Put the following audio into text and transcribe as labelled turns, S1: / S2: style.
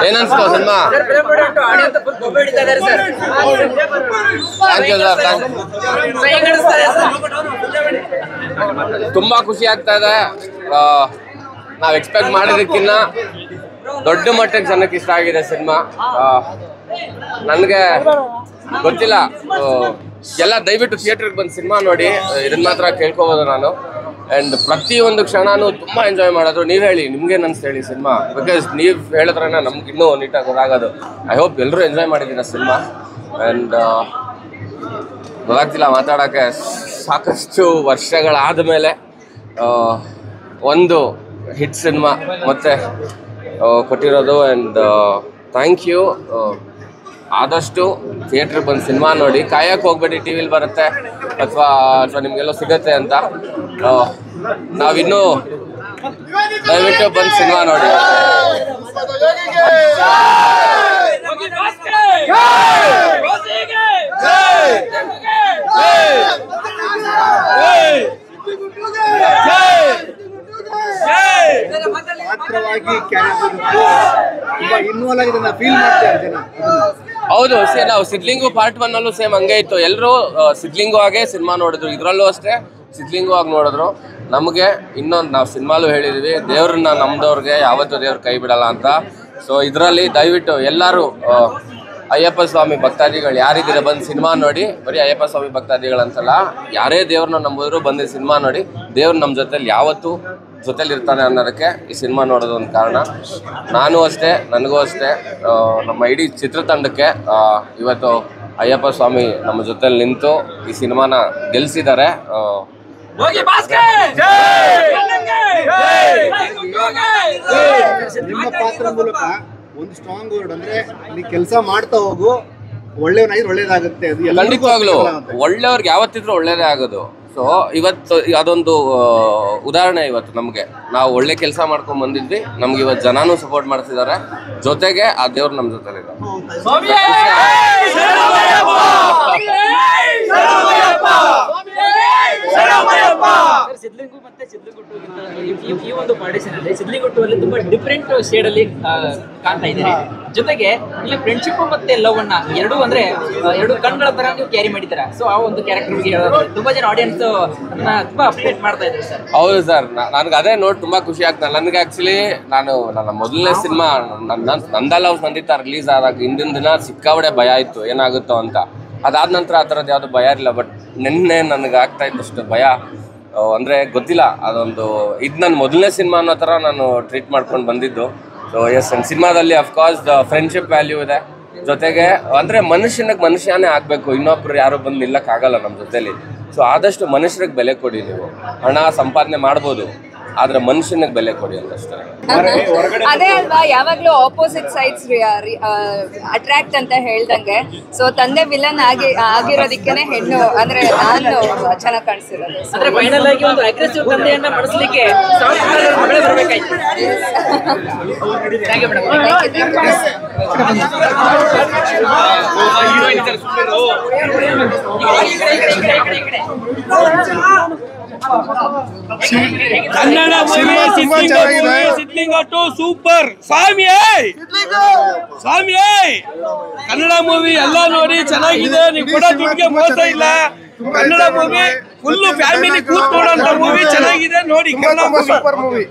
S1: ಏನನ್ಸ್ತು cinema? ತುಂಬಾ ಖುಷಿ ಆಗ್ತಾ ಇದೆ. ನಾವ್ ಎಕ್ಸ್ಪೆಕ್ಟ್ ಮಾಡಿದಕ್ಕಿಂತ ದೊಡ್ಡ ಮಟ್ಟಕ್ಕೆ ಜನಕ್ಕೆ ಇಷ್ಟ ಆಗಿದೆ ಸಿನಿಮಾ. ನನಗೆ ಗೊತ್ತಿಲ್ಲ, ಎಲ್ಲ ದಯವಿಟ್ಟು ಥಿಯೇಟರ್ಗೆ ಬಂದು ಸಿನಿಮಾ ನೋಡಿ, ಇದನ್ನ ಮಾತ್ರ ಕೇಳ್ಕೋಬೋದು ನಾನು. ಆ್ಯಂಡ್ ಪ್ರತಿಯೊಂದು ಕ್ಷಣನೂ ತುಂಬ ಎಂಜಾಯ್ ಮಾಡೋದು. ನೀವು ಹೇಳಿ, ನಿಮ್ಗೇನು ಅನ್ಸ್ತು ಹೇಳಿ ಸಿನಿಮಾ? ಬಿಕಾಸ್ ನೀವು ಹೇಳಿದ್ರೆ ನಮ್ಗೆ ಇನ್ನೂ ನೀಟಾಗಿ ಗೊತ್ತಾಗೋದು. ಐ ಹೋಪ್ ಎಲ್ಲರೂ ಎಂಜಾಯ್ ಮಾಡಿದ್ದೀರ ಸಿನಿಮಾ. ಆ್ಯಂಡ್ ಗೊತ್ತಾಗ್ತಿಲ್ಲ ಮಾತಾಡೋಕ್ಕೆ, ಸಾಕಷ್ಟು ವರ್ಷಗಳಾದ ಮೇಲೆ ಒಂದು ಹಿಟ್ ಸಿನಿಮಾ ಮತ್ತೆ ಕೊಟ್ಟಿರೋದು. And thank you. ಆದಷ್ಟು ಥಿಯೇಟ್ರಿಗೆ ಬಂದು ಸಿನಿಮಾ ನೋಡಿ, ಕಾಯಕ್ಕೆ ಹೋಗ್ಬೇಡಿ ಟಿ ವಿಲಿ ಬರುತ್ತೆ ಅಥವಾ ನಿಮಗೆಲ್ಲೋ ಸಿಗತ್ತೆ ಅಂತ. ನಾವಿನ್ನೂ ದಯವಿಟ್ಟು ಬಂದು ಸಿನಿಮಾ ನೋಡಿ. ಹೌದು, ನಾವು ಸಿದ್ಲಿಂಗು ಪಾರ್ಟ್ 1 ಅಲ್ಲೂ ಸೇಮ್ ಹಂಗೆ ಇತ್ತು. ಎಲ್ಲರೂ ಸಿದ್ಲಿಂಗು ಆಗೇ ಸಿನಿಮಾ ನೋಡಿದ್ರು, ಇದರಲ್ಲೂ ಅಷ್ಟೇ ಸಿದ್ಲಿಂಗು ಆಗಿ ನೋಡಿದ್ರು. ನಮಗೆ ಇನ್ನೊಂದು, ನಾವು ಸಿನಿಮಾಲು ಹೇಳಿದ್ವಿ, ದೇವ್ರನ್ನ ನಮ್ದವ್ರಿಗೆ ಯಾವತ್ತೂ ದೇವ್ರ ಕೈ ಬಿಡಲ್ಲ ಅಂತ. ಸೊ ಇದರಲ್ಲಿ ದಯವಿಟ್ಟು ಎಲ್ಲರೂ ಅಯ್ಯಪ್ಪ ಸ್ವಾಮಿ ಭಕ್ತಾದಿಗಳು ಯಾರಿದ್ದೀರ ಬಂದು ಸಿನಿಮಾ ನೋಡಿ. ಬರೀ ಅಯ್ಯಪ್ಪ ಸ್ವಾಮಿ ಭಕ್ತಾದಿಗಳಂತಲ್ಲ, ಯಾರೇ ದೇವ್ರನ್ನ ನಂಬಿದ್ರು ಬಂದು ಸಿನಿಮಾ ನೋಡಿ. ದೇವ್ರು ನಮ್ಮ ಜೊತೆಲಿ ಯಾವತ್ತೂ ಜೊತೆಲಿರ್ತಾನೆ ಅನ್ನೋದಕ್ಕೆ ಈ ಸಿನಿಮಾ ನೋಡೋದು ಒಂದು ಕಾರಣ. ನಾನು ಅಷ್ಟೇ, ನನಗೂ ಅಷ್ಟೇ, ನಮ್ಮ ಇಡೀ ಚಿತ್ರತಂಡಕ್ಕೆ ಇವತ್ತು ಅಯ್ಯಪ್ಪ ಸ್ವಾಮಿ ನಮ್ಮ ಜೊತೆಲಿ ನಿಂತು ಈ ಸಿನಿಮಾನ ಗೆಲ್ಲಿಸಿದ್ದಾರೆ.
S2: ನಿಮ್ಮ ಪಾತ್ರ ಮೂಲಕ ಒಂದು ಸ್ಟ್ರಾಂಗ್ ವರ್ಡ್ ಅಂದ್ರೆ ನೀ ಕೆಲಸ ಮಾಡ್ತಾ ಹೋಗು, ಒಳ್ಳೆಯವನಾಗಿದ್ರೆ ಒಳ್ಳೇದಾಗುತ್ತೆ.
S1: ಖಂಡಿತವಾಗ್ಲು ಒಳ್ಳೆಯವ್ರಿಗೆ ಯಾವತ್ತಿದ್ರು ಒಳ್ಳೇದೇ ಆಗೋದು. ಸೊ ಇವತ್ತು ಅದೊಂದು ಉದಾಹರಣೆ. ಇವತ್ತು ನಮಗೆ ನಾವು ಒಳ್ಳೆ ಕೆಲಸ ಮಾಡ್ಕೊಂಡು ಬಂದಿದ್ವಿ, ನಮ್ಗೆ ಇವತ್ತು ಜನನೂ ಸಪೋರ್ಟ್ ಮಾಡ್ತಿದ್ದಾರೆ, ಜೊತೆಗೆ ಆ ದೇವ್ರು ನಮ್ಮ ಜೊತೆಲಿದ್ದಾರೆ.
S3: ಸಿದ್ಲಿಂಗು ಮತ್ತೆ ಸಿದ್ಲಿಂಗುಟ್ಟುಗಿಂತ ಈ ಒಂದು ಪಾರ್ಟಿಷನ್ ಅಲ್ಲಿ ಸಿದ್ಲಿಂಗುಟ್ಟು ಅಲ್ಲಿ ತುಂಬಾ ಡಿಫ್ರೆಂಟ್ ಶೇಡ್ ಅಲ್ಲಿ ಕಾಣ್ತಾ ಇದ್ದೀರಿ. ಜೊತೆಗೆ ಇಲ್ಲಿ ಫ್ರೆಂಡ್ಶಿಪ್ ಮತ್ತೆ ಲವ್ ಅನ್ನ ಎರಡು ಕಣ್ಗಳ ತರ ನೀವು ಕ್ಯಾರಿ ಮಾಡಿದ್ದೀರಾ. ಸೊ ಆ ಒಂದು ಕ್ಯಾರೆಕ್ಟರ್ಗೆ ತುಂಬಾ ಜನ ಆಡಿಯನ್ಸ್ ತುಂಬಾ ಅಪ್ಡೇಟ್ ಮಾಡ್ತಾ ಇದ್ದಾರೆ ಸರ್.
S1: ಹೌದು ಸರ್, ನನಗೆ ಅದೇ ನೋಡಿ ತುಂಬಾ ಖುಷಿ ಆಗ್ತದೆ. ನನಗೆ ಆಕ್ಚುಲಿ ನನ್ನ ಮೊದಲನೇ ಸಿನಿಮಾ ನಂದಾ ಲವ್ ನಂದಿತಾ ರಿಲೀಸ್ ಆದಾಗ ಹಿಂದಿನ ದಿನ ಸಿಕ್ಕಾಬಡೆ ಭಯ ಇತ್ತು ಏನಾಗುತ್ತೋ ಅಂತ. ಅದಾದ ನಂತರ ಆ ಥರದ್ದು ಯಾವುದು ಭಯ ಇರಲಿಲ್ಲ. ಬಟ್ ನಿನ್ನೆ ನನಗೆ ಆಗ್ತಾ ಇದ್ದಷ್ಟು ಭಯ, ಅಂದರೆ ಗೊತ್ತಿಲ್ಲ, ಅದೊಂದು ಇದು ನನ್ನ ಮೊದಲನೇ ಸಿನಿಮಾ ಅನ್ನೋ ಥರ ನಾನು ಟ್ರೀಟ್ ಮಾಡ್ಕೊಂಡು ಬಂದಿದ್ದು. ಸೊ ಎಸ್, ನನ್ನ ಸಿನಿಮಾದಲ್ಲಿ ಅಫ್ಕೋರ್ಸ್ ಫ್ರೆಂಡ್ಶಿಪ್ ವ್ಯಾಲ್ಯೂ ಇದೆ. ಜೊತೆಗೆ ಅಂದರೆ ಮನುಷ್ಯನೇ ಆಗಬೇಕು, ಇನ್ನೊಬ್ರು ಯಾರು ಬಂದು ನಿಲ್ಲಕ್ಕಾಗಲ್ಲ ನಮ್ಮ ಜೊತೆಲಿ. ಸೊ ಆದಷ್ಟು ಮನುಷ್ಯರಿಗೆ ಬೆಲೆ ಕೊಡಿ. ನೀವು ಹಣ ಸಂಪಾದನೆ ಮಾಡ್ಬೋದು, ಆದ್ರೆ ಮನುಷ್ಯನಿಗೆ ಬೆಲೆ ಕೊಡಿ ಅಂತಷ್ಟೇ.
S4: ಅದೇ ಅಲ್ವಾ, ಯಾವಾಗ್ಲೂ ಆಪೋಸಿಟ್ ಸೈಡ್ಸ್ ಅಟ್ರಾಕ್ಟ್ ಅಂತ ಹೇಳ್ದಂಗೆ. ಸೊ ತಂದೆ ವಿಲನ್ ಆಗಿರೋದಕ್ಕೇನೆ ಹೆಣ್ಣು ಅಂದ್ರೆ ನಾನು ಚೆನ್ನಾಗಿ ಕಾಣಿಸಿರೋದು.
S3: ಅಂದ್ರೆ ಫೈನಲ್ ಆಗಿ ಒಂದು ಅಗ್ರೆಸಿವ್ ತಂದೆಯನ್ನ ಮಾಡಿಸ್ಲಿಕ್ಕೆ ಬರಬೇಕಾಯ್ತು.
S5: ಕನ್ನಡ ಸಿದ್ಲಿಂಗಟ್ಟು ಸೂಪರ್. ಸ್ವಾಮಿ ಕನ್ನಡ ಮೂವಿ ಎಲ್ಲ ನೋಡಿ ಚೆನ್ನಾಗಿದೆ. ನೀವು ಕೂಡ ದುಡ್ಡಿಗೆ ಮೋಸ ಇಲ್ಲ. ಕನ್ನಡ ಮೂವಿ ಫುಲ್ ಫ್ಯಾಮಿಲಿ ಕೂತ್ ನೋಡೋಂತ ಮೂವಿ ಚೆನ್ನಾಗಿದೆ, ನೋಡಿ ಕನ್ನಡ ಮೂವಿ.